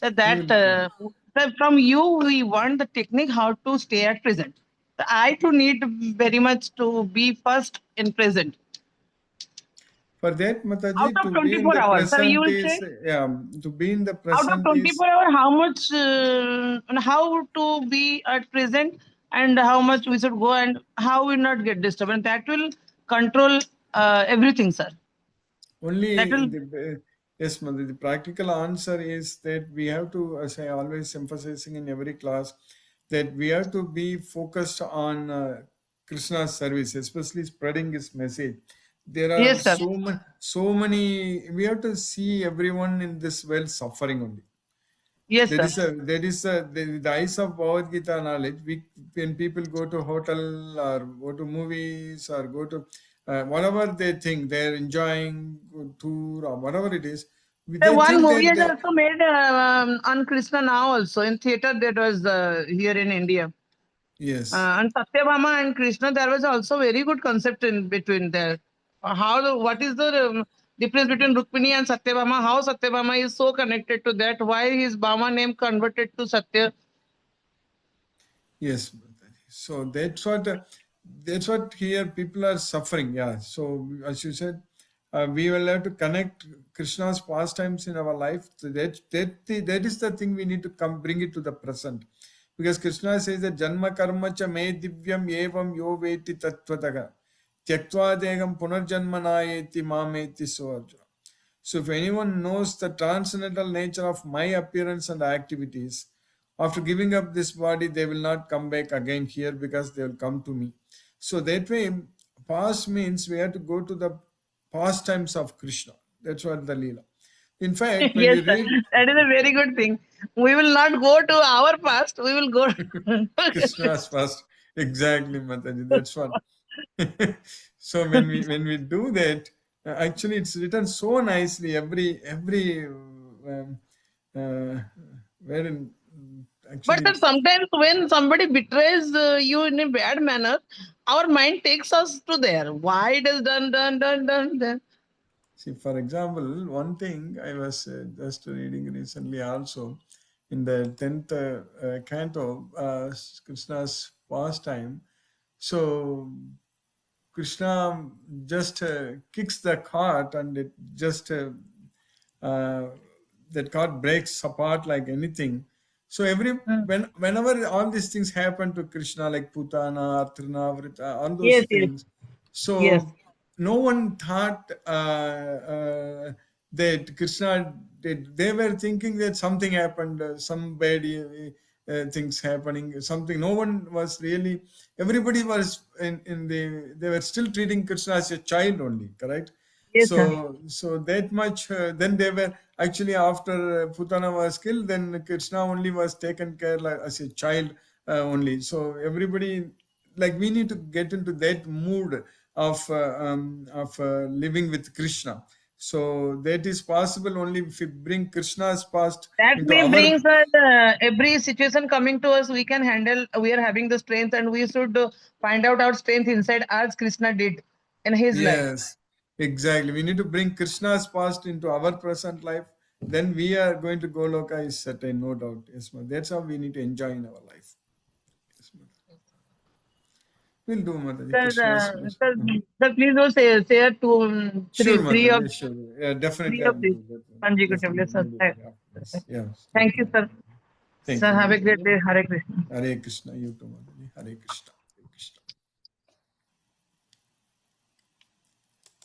That from you we want the technique how to stay at present. I too need very much to be first in present.
For that,
Out
Mataji,
of
to be in
24
the
hours, sir, you
present
will say
is, to be in the
out of
present is,
24 hours, how much, and how to be at present, and how much we should go, and how we not get disturbed, and that will control everything, sir. That
only
will.
yes, Mataji, the practical answer is that we have to, as I always emphasizing in every class, that we have to be focused on Krishna's service, especially spreading his message. There are
Yes, sir.
so many, we have to see everyone in this world suffering only.
Yes,
There
sir.
is the eyes of Bhagavad Gita knowledge. When people go to hotel or go to movies or go to whatever they think they're enjoying, tour or whatever it is,
The
they
one
think
movie
that
is also made on Krishna now also in theater that was here in India.
yes,
And Satyabhama and Krishna, there was also very good concept in between there. What is the difference between Rukmini and Satyabhama? How Satyabhama is so connected to that? Why his Bhama name converted to Satya?
yes. So that's what here people are suffering. Yeah. So as you said, we will have to connect Krishna's pastimes in our life. So that is the thing we need to bring it to the present. Because Krishna says that Janma Karma cha me divyam evam yo veti tattvataha tyaktva degam punarjanmanayeti mameti so Arjuna. So if anyone knows the transcendental nature of my appearance and activities, after giving up this body, they will not come back again here because they will come to me. So that way, past means we have to go to the pastimes of Krishna. That's what the Leela. In fact, when
Yes,
we
sir.
read
That is a very good thing. We will not go to our past. We will go.
Krishna's past, exactly, Mataji. That's what. So when we do that, actually it's written so nicely. Every wherein
But
actually
then sometimes when somebody betrays you in a bad manner, our mind takes us to there. Why it is done.
see, for example, one thing I was just reading recently also in the 10th canto, Krishna's pastime. So Krishna just kicks the cart and it just that cart breaks apart like anything. So whenever all these things happen to Krishna, like Putana, Artrana, Vrita, all those
Yes, yes,
things,
yes.
so no one thought that Krishna did. They were thinking that something happened, some bad things happening, something. No one was really. Everybody was in the. They were still treating Krishna as a child only, correct?
Yes, sir.
So that much. Then they were actually after Putana was killed. Then Krishna only was taken care as a child only. So everybody, like, we need to get into that mood of living with Krishna. So that is possible only if we bring Krishna's past
That
into
may
our.
brings every situation coming to us. We can handle. We are having the strength, and we should find out our strength inside, as Krishna did in his life.
Yes, exactly. We need to bring Krishna's past into our present life. Then we are going to go loka is certain, no doubt. Yes, ma'am. That's how we need to enjoy in our life. Yes, ma'am. We'll do, Mataji. Krishna's blessing.
Sir, please do say two,
Sure,
three of
Mataji. Sure. Yeah, definitely.
three
I'll
of these
do that.
consecutively.
Definitely
Sir.
immediately after this. Yes,
Thank you,
definitely.
sir.
Thank
Sir,
you,
have a great
Mataji.
day. Hare Krishna.
Hare Krishna. You too, Mataji. Hare Krishna. Hare Krishna.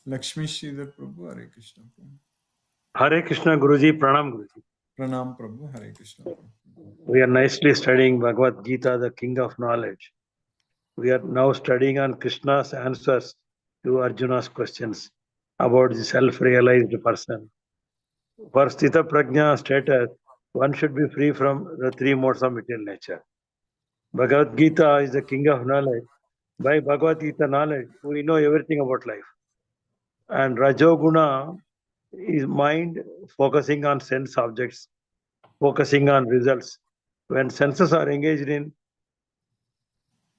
Lakshmi Sridhar Prabhu. Hare Krishna.
Hare Krishna Guruji, Pranam Guruji.
Pranam Prabhu. Hare Krishna.
We are nicely studying Bhagavad Gita, the king of knowledge. We are now studying on Krishna's answers to Arjuna's questions about the self-realized person. For Sthita Prajna status, one should be free from the three modes of material nature. Bhagavad Gita is the king of knowledge. By Bhagavad Gita knowledge, we know everything about life. And Rajoguna is mind focusing on sense objects, focusing on results. When senses are engaged in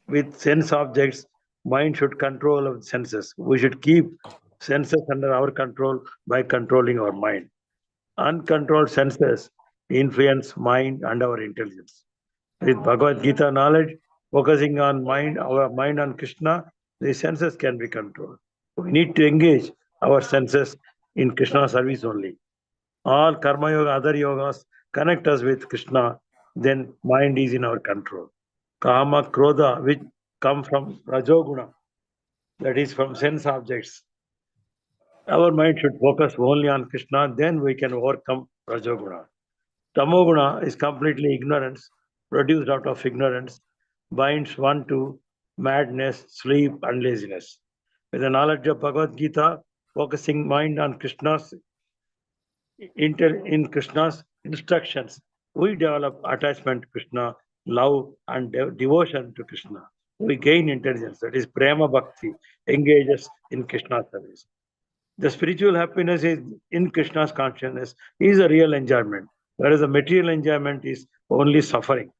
with sense objects, mind should control of senses. We should keep senses under our control by controlling our mind. Uncontrolled senses influence mind and our intelligence. With Bhagavad Gita knowledge, focusing on mind, our mind on Krishna, the senses can be controlled. We need to engage our senses in Krishna service only. All karma yoga, other yogas connect us with Krishna, then mind is in our control. Kama, Krodha, which come from Rajoguna, that is from sense objects. Our mind should focus only on Krishna, then we can overcome Rajoguna. Tamoguna is completely ignorance, produced out of ignorance, binds one to madness, sleep, and laziness. With the knowledge of Bhagavad Gita, focusing mind on Krishna's in Krishna's instructions, we develop attachment to Krishna, love and devotion to Krishna. We gain intelligence, that is prema bhakti, engages in Krishna's service. The spiritual happiness is in Krishna's consciousness is a real enjoyment, whereas the material enjoyment is only suffering.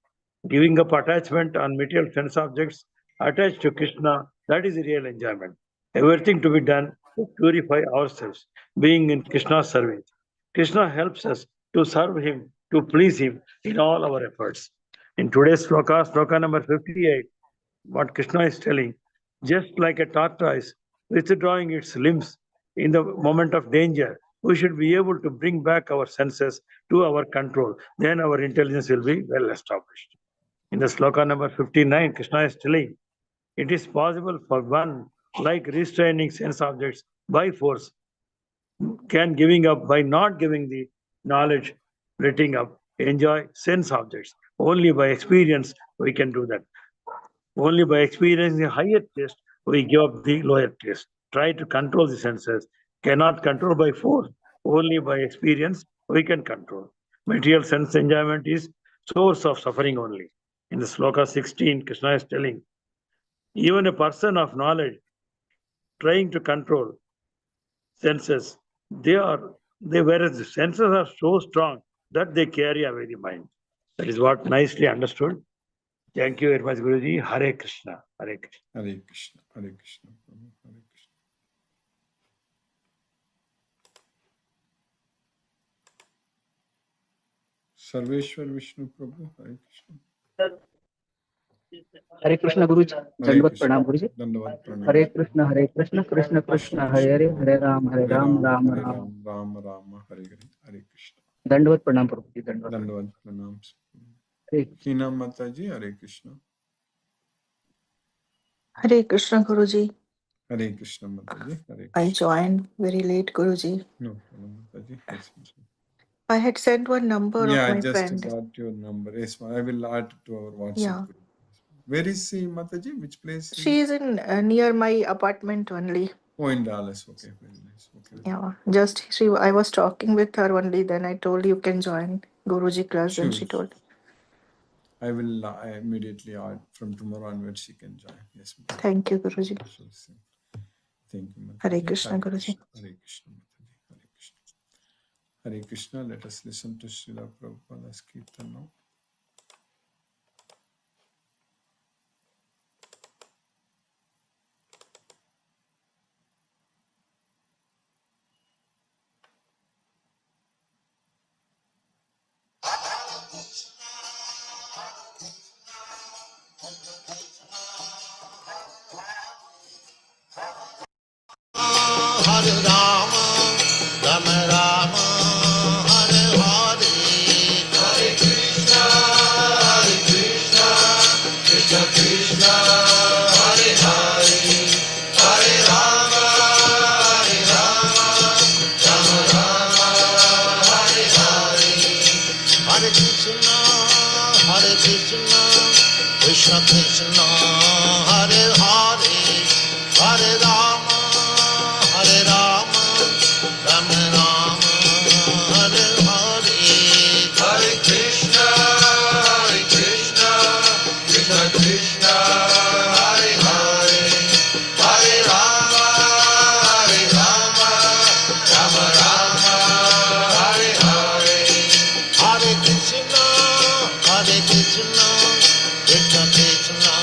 Giving up attachment on material sense objects attached to Krishna, that is a real enjoyment. Everything to be done to purify ourselves, being in Krishna's service. Krishna helps us to serve him, to please him in all our efforts. In today's sloka number 58, what Krishna is telling, just like a tortoise withdrawing its limbs in the moment of danger, we should be able to bring back our senses to our control. Then our intelligence will be well established. In the sloka number 59, Krishna is telling, it is possible for one, like restraining sense objects by force, can giving up by not giving the knowledge, letting up, enjoy sense objects. Only by experience we can do that. Only by experiencing a higher taste, we give up the lower taste. Try to control the senses. Cannot control by force. Only by experience, we can control. Material sense enjoyment is source of suffering only. In the sloka 16, Krishna is telling, even a person of knowledge trying to control senses, whereas the senses are so strong that they carry away the mind. That is what nicely understood. Thank you very much, Guruji. Hare Krishna. Hare Krishna.
Hare Krishna. Hare Krishna. Prabhu. Hare Krishna. Sarveshwar Vishnu Prabhu. Hare Krishna.
Hare Krishna Guruji.
Hare
Dandavat
Krishna.
Pranam Guruji.
Dandavat Pranam.
Hare Krishna Krishna Krishna Hare Hare Hare Ram
Hare
Ram
Ram, Hare
Ram.
Ram, Ram Ram, Hare Hare. Hare Krishna.
Dandavat Pranam Prabhuji. Dandavat.
Dandavat Pranam.
Hare
Hina Mataji. Hare Krishna.
Hare Krishna Guruji.
Hare Krishna Mataji. Hare
I
Krishna.
joined very late, Guruji.
No problem, Mataji. Yes, yes.
I had sent one number
Yeah,
of
I
my
just
friend.
got your number. Yes, I will add to our WhatsApp
Yeah.
group. Where is she, Mataji? Which place?
She is in near my apartment only.
Oh, in Dallas. Okay, very nice. Okay.
Yeah, just I was talking with her only. Then I told you can join Guruji class. Then she
Sure.
told.
I will immediately add from tomorrow onwards. She can join. Yes, Mataji.
Thank you, Guruji.
Sure, sure. Thank you, Mataji.
Hare Krishna, Guruji.
Hare Krishna, Mataji. Hare Krishna. Hare Krishna. Let us listen to Srila Prabhupada's Kirtan now.
Hare Rama, Rama Rama, Hare Hare, Hare Krishna, Krishna Krishna, Hare Hare, Hare Rama, Rama Rama, Hare Hare, Hare Krishna, Krishna Krishna, Hare Hare, Hare Rama, Rama Rama, Hare Hare, Hare Krishna, Krishna Krishna, Hare Hare, Hare Rama, Rama Rama, Hare Hare, Hare Krishna, Krishna Krishna,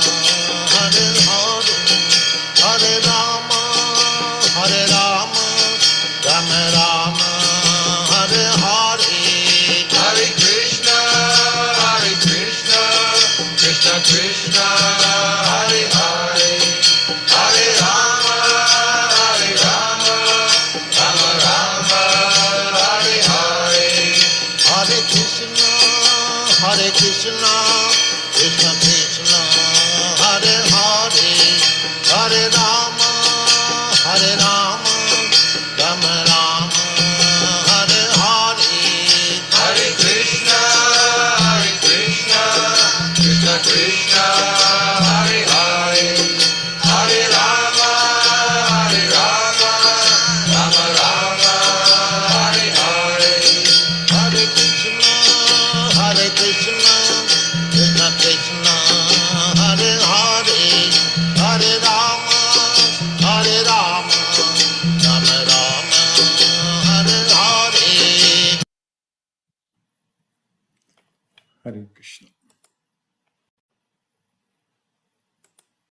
Hare Krishna.